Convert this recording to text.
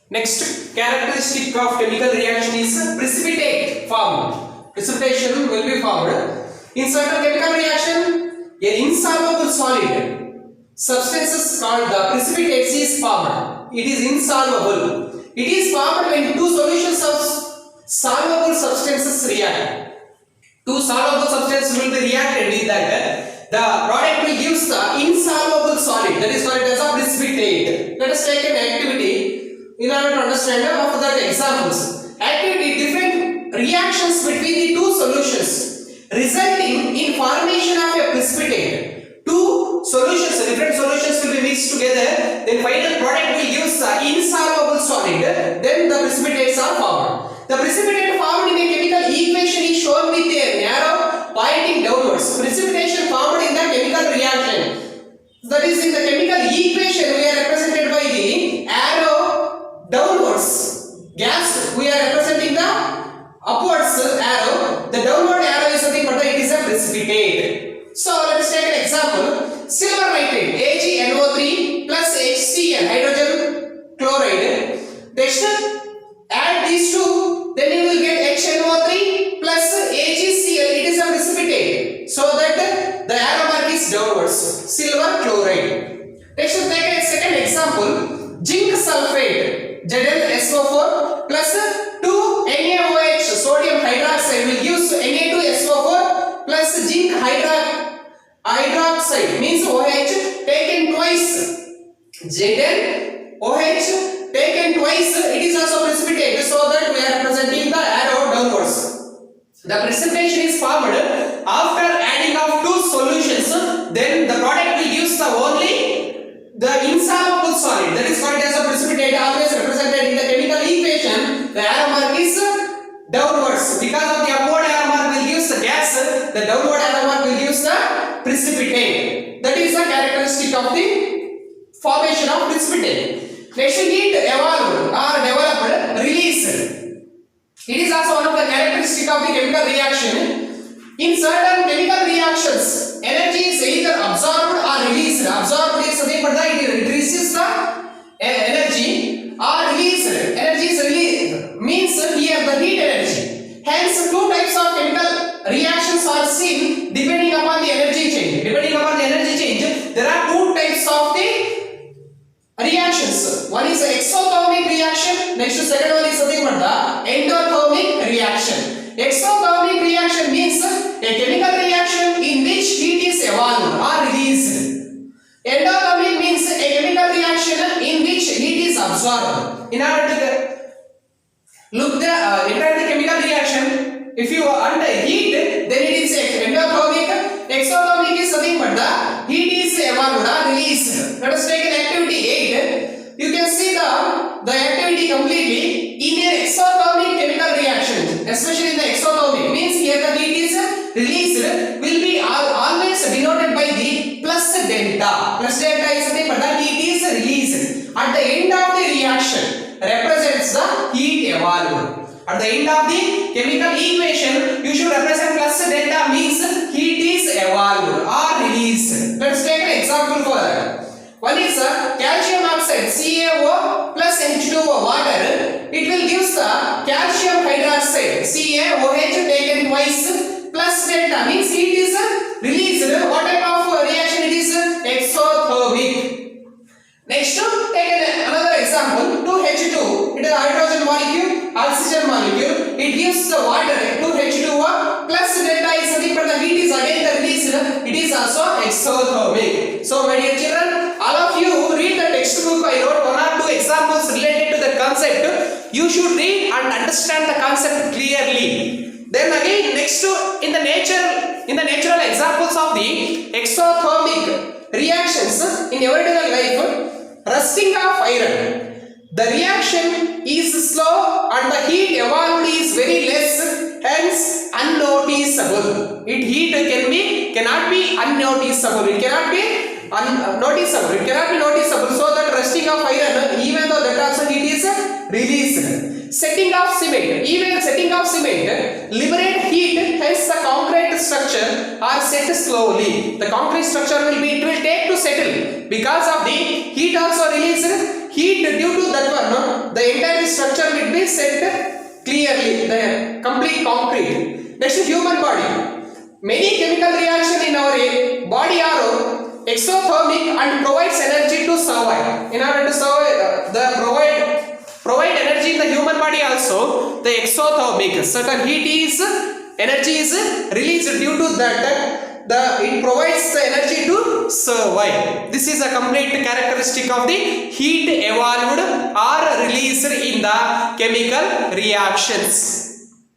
Next characteristic of chemical reaction is precipitate formed. Precipitation will be formed. In certain chemical reaction, an insoluble solid substances called the precipitates is formed. It is insoluble. It is formed when two solutions of soluble substances react. Two soluble substances will be reacted with that. The product will give the insoluble solid, that is called as a precipitate. Let us take an activity in order to understand after that examples. Activity: different reactions between the two solutions resulting in formation of a precipitate. Two solutions, different solutions will be mixed together, then final product will give the insoluble solid, then the precipitates are formed. The precipitate formed in a chemical equation is shown with a arrow pointing downwards. Precipitation formed in the chemical reaction, that is in the chemical equation, we are represented by the arrow downwards. Gas, we are representing the upwards arrow. The downward arrow is nothing but it is a precipitate. So let us take an example. Silver nitrate AgNO3 plus HCl, hydrogen chloride. Next, add these two, then you will get HNO3 plus AgCl. It is a precipitate. So that the arrow mark is downwards. Silver chloride. Next, take a second example. Zinc sulfate ZnSO4 plus 2 NaOH sodium hydroxide will give Na2SO4 plus zinc hydroxide means OH taken twice. ZnOH taken twice, it is also precipitate, so that we are representing the arrow downwards. The precipitation is formed after adding of two solutions, then the product will give the only the insoluble solid, that is called as a precipitate, always represented in the chemical equation. The arrow mark is downwards. Because of the upward arrow mark will give the gas, the downward arrow mark will give the precipitate. That is the characteristic of the formation of precipitate. Next, heat evolved or developed, released. It is also one of the characteristics of the chemical reaction. In certain chemical reactions, energy is either absorbed or released. Absorbed is something but it receives the energy, or released. Energy is released means here the heat energy. Hence, two types of chemical reactions are seen depending upon the energy change. Depending upon the energy change, there are two types of the reactions. One is exothermic reaction. Next, second one is something but the endothermic reaction. Exothermic reaction means a chemical reaction in which heat is evolved or released. Endothermic means a chemical reaction in which heat is absorbed. In order to look the entire chemical reaction, if you want heat, then it is endothermic. Exothermic is something but the heat is evolved or released. Let us take an activity 8. You can see the activity completely in an exothermic chemical reaction, especially in the exothermic means here the heat is released will be always denoted by the plus delta. Plus delta is nothing but the heat is released. At the end of the reaction represents the heat evolved. At the end of the chemical equation, you should represent plus delta means heat is evolved or released. Let's take an example for that. One is calcium oxide CaO plus H2O water. It will give the calcium hydroxide CaOH taken twice plus delta means heat is released. What type of reaction it is? Exothermic. Next, take another example. 2H2. It is a hydrogen molecule, oxygen molecule. It gives the water 2H2O plus delta is something but the heat is again released. It is also exothermic. So, my dear children, all of you read the textbook. I wrote one or two examples related to the concept. You should read and understand the concept clearly. Then again, next in the natural examples of the exothermic reactions in everyday life, rusting of iron. The reaction is slow and the heat evolved is very less, hence unnoticeable. Heat cannot be unnoticeable. It cannot be noticeable. It cannot be noticeable. So that rusting of iron, even though that also heat is released. Setting of cement. Even setting of cement liberate heat, hence the concrete structure are set slowly. The concrete structure it will take to settle because of the heat also released. Heat due to that one, the the entire structure will be set clearly, the complete concrete. Next, human body. Many chemical reactions in our body are exothermic and provides energy to survive. In order to survive, provide energy in the human body also. The exothermic, certain energy is released due to that. It provides the energy to survive. This is a complete characteristic of the heat evolved or released in the chemical reactions.